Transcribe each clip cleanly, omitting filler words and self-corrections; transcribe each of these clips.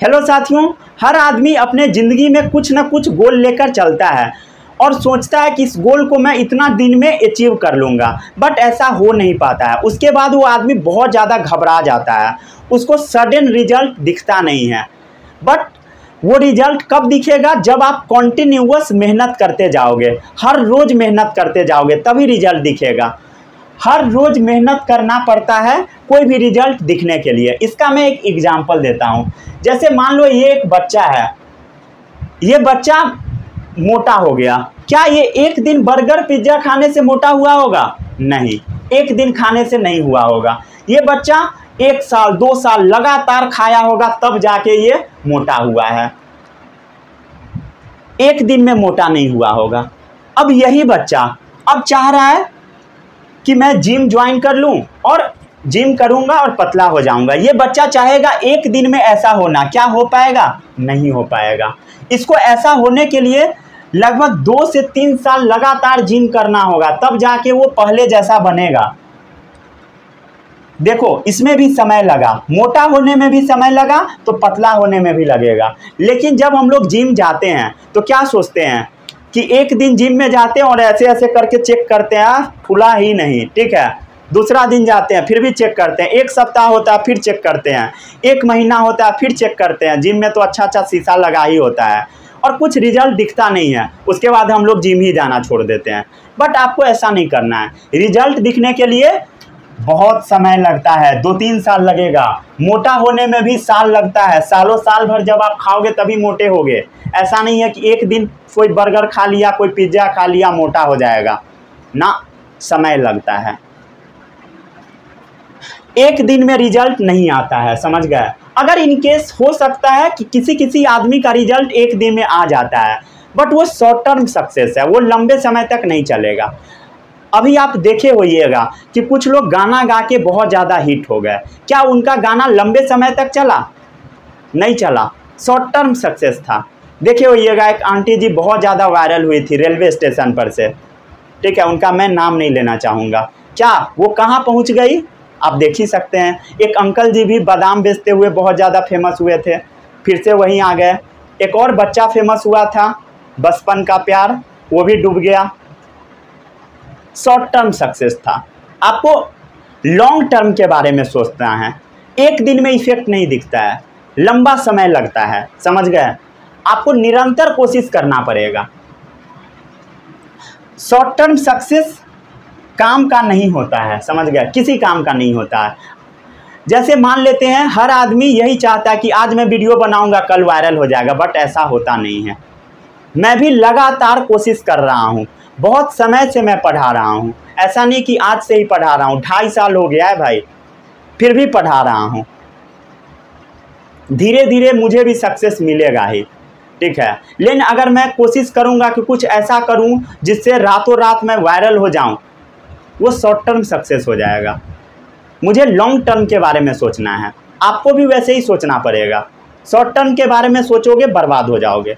Hello साथियों, हर आदमी अपने ज़िंदगी में कुछ ना कुछ गोल लेकर चलता है और सोचता है कि इस गोल को मैं इतना दिन में अचीव कर लूँगा, बट ऐसा हो नहीं पाता है। उसके बाद वो आदमी बहुत ज़्यादा घबरा जाता है, उसको सडन रिजल्ट दिखता नहीं है। बट वो रिजल्ट कब दिखेगा? जब आप कॉन्टिन्यूअस मेहनत करते जाओगे, हर रोज़ मेहनत करते जाओगे, तभी रिजल्ट दिखेगा। हर रोज़ मेहनत करना पड़ता है कोई भी रिजल्ट दिखने के लिए। इसका मैं एक एग्जांपल देता हूँ। जैसे मान लो ये एक बच्चा है, ये बच्चा मोटा हो गया। क्या ये एक दिन बर्गर पिज्ज़ा खाने से मोटा हुआ होगा? नहीं, एक दिन खाने से नहीं हुआ होगा। ये बच्चा 1 साल 2 साल लगातार खाया होगा, तब जाके ये मोटा हुआ है। एक दिन में मोटा नहीं हुआ होगा। अब यही बच्चा अब चाह रहा है कि मैं जिम ज्वाइन कर लूं और जिम करूंगा और पतला हो जाऊंगा। ये बच्चा चाहेगा एक दिन में ऐसा होना, क्या हो पाएगा? नहीं हो पाएगा। इसको ऐसा होने के लिए लगभग 2 से 3 साल लगातार जिम करना होगा, तब जाके वो पहले जैसा बनेगा। देखो, इसमें भी समय लगा, मोटा होने में भी समय लगा तो पतला होने में भी लगेगा। लेकिन जब हम लोग जिम जाते हैं तो क्या सोचते हैं कि एक दिन जिम में जाते हैं और ऐसे ऐसे करके चेक करते हैं, फूला ही नहीं, ठीक है। दूसरा दिन जाते हैं, फिर भी चेक करते हैं। 1 सप्ताह होता है, फिर चेक करते हैं। 1 महीना होता है, फिर चेक करते हैं। जिम में तो अच्छा अच्छा शीशा लगा ही होता है और कुछ रिजल्ट दिखता नहीं है। उसके बाद हम लोग जिम ही जाना छोड़ देते हैं। बट आपको ऐसा नहीं करना है। रिजल्ट दिखने के लिए बहुत समय लगता है, 2-3 साल लगेगा। मोटा होने में भी साल लगता है। सालों साल भर जब आप खाओगे तभी मोटे होगे। ऐसा नहीं है कि एक दिन कोई बर्गर खा लिया, कोई पिज्ज़ा खा लिया, मोटा हो जाएगा ना, समय लगता है। एक दिन में रिजल्ट नहीं आता है, समझ गए। अगर इनकेस हो सकता है कि किसी किसी आदमी का रिजल्ट एक दिन में आ जाता है, बट वो शॉर्ट टर्म सक्सेस है, वो लंबे समय तक नहीं चलेगा। अभी आप देखे होइएगा कि कुछ लोग गाना गा के बहुत ज़्यादा हिट हो गए। क्या उनका गाना लंबे समय तक चला? नहीं चला, शॉर्ट टर्म सक्सेस था। देखे होइएगा, एक आंटी जी बहुत ज़्यादा वायरल हुई थी रेलवे स्टेशन पर से, ठीक है। उनका मैं नाम नहीं लेना चाहूँगा। क्या वो कहाँ पहुँच गई? आप देख ही सकते हैं। एक अंकल जी भी बादाम बेचते हुए बहुत ज़्यादा फेमस हुए थे, फिर से वहीं आ गए। एक और बच्चा फेमस हुआ था, बचपन का प्यार, वो भी डूब गया। शॉर्ट टर्म सक्सेस था। आपको लॉन्ग टर्म के बारे में सोचना है। एक दिन में इफेक्ट नहीं दिखता है, लंबा समय लगता है, समझ गए। आपको निरंतर कोशिश करना पड़ेगा। शॉर्ट टर्म सक्सेस काम का नहीं होता है, समझ गए, किसी काम का नहीं होता है। जैसे मान लेते हैं, हर आदमी यही चाहता है कि आज मैं वीडियो बनाऊंगा, कल वायरल हो जाएगा, बट ऐसा होता नहीं है। मैं भी लगातार कोशिश कर रहा हूँ, बहुत समय से मैं पढ़ा रहा हूँ। ऐसा नहीं कि आज से ही पढ़ा रहा हूँ, 2.5 साल हो गया है भाई, फिर भी पढ़ा रहा हूँ। धीरे धीरे मुझे भी सक्सेस मिलेगा ही, ठीक है। लेकिन अगर मैं कोशिश करूँगा कि कुछ ऐसा करूँ जिससे रातों रात मैं वायरल हो जाऊँ, वो शॉर्ट टर्म सक्सेस हो जाएगा। मुझे लॉन्ग टर्म के बारे में सोचना है। आपको भी वैसे ही सोचना पड़ेगा। शॉर्ट टर्म के बारे में सोचोगे, बर्बाद हो जाओगे।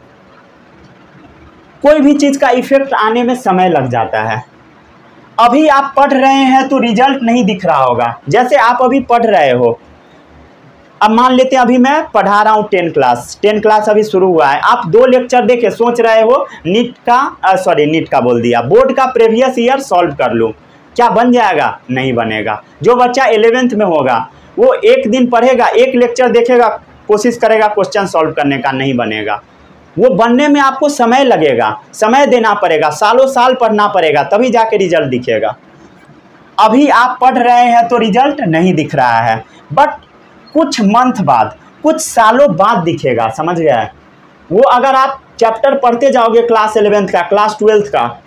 कोई भी चीज़ का इफेक्ट आने में समय लग जाता है। अभी आप पढ़ रहे हैं तो रिजल्ट नहीं दिख रहा होगा। जैसे आप अभी पढ़ रहे हो, अब मान लेते हैं अभी मैं पढ़ा रहा हूँ 10 क्लास अभी शुरू हुआ है। आप 2 लेक्चर देखे सोच रहे हो नीट का बोल दिया, बोर्ड का प्रीवियस ईयर सॉल्व कर लूँ, क्या बन जाएगा? नहीं बनेगा। जो बच्चा 11th में होगा वो एक दिन पढ़ेगा, एक लेक्चर देखेगा, कोशिश करेगा क्वेश्चन सॉल्व करने का, नहीं बनेगा। वो बनने में आपको समय लगेगा, समय देना पड़ेगा, सालों साल पढ़ना पड़ेगा, तभी जाके रिजल्ट दिखेगा। अभी आप पढ़ रहे हैं तो रिजल्ट नहीं दिख रहा है, बट कुछ मंथ बाद, कुछ सालों बाद दिखेगा, समझ गए। वो अगर आप चैप्टर पढ़ते जाओगे क्लास 11th का, क्लास 12th का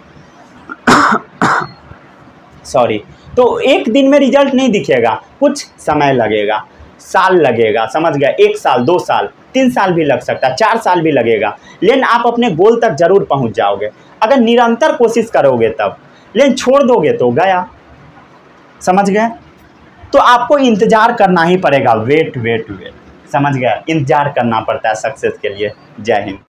तो एक दिन में रिजल्ट नहीं दिखेगा, कुछ समय लगेगा, साल लगेगा, समझ गए। 1 साल 2 साल 3 साल भी लग सकता है, 4 साल भी लगेगा, लेकिन आप अपने गोल तक जरूर पहुंच जाओगे अगर निरंतर कोशिश करोगे तब। लेकिन छोड़ दोगे तो गया, समझ गए। तो आपको इंतजार करना ही पड़ेगा, वेट, समझ गए। इंतजार करना पड़ता है सक्सेस के लिए। जय हिंद।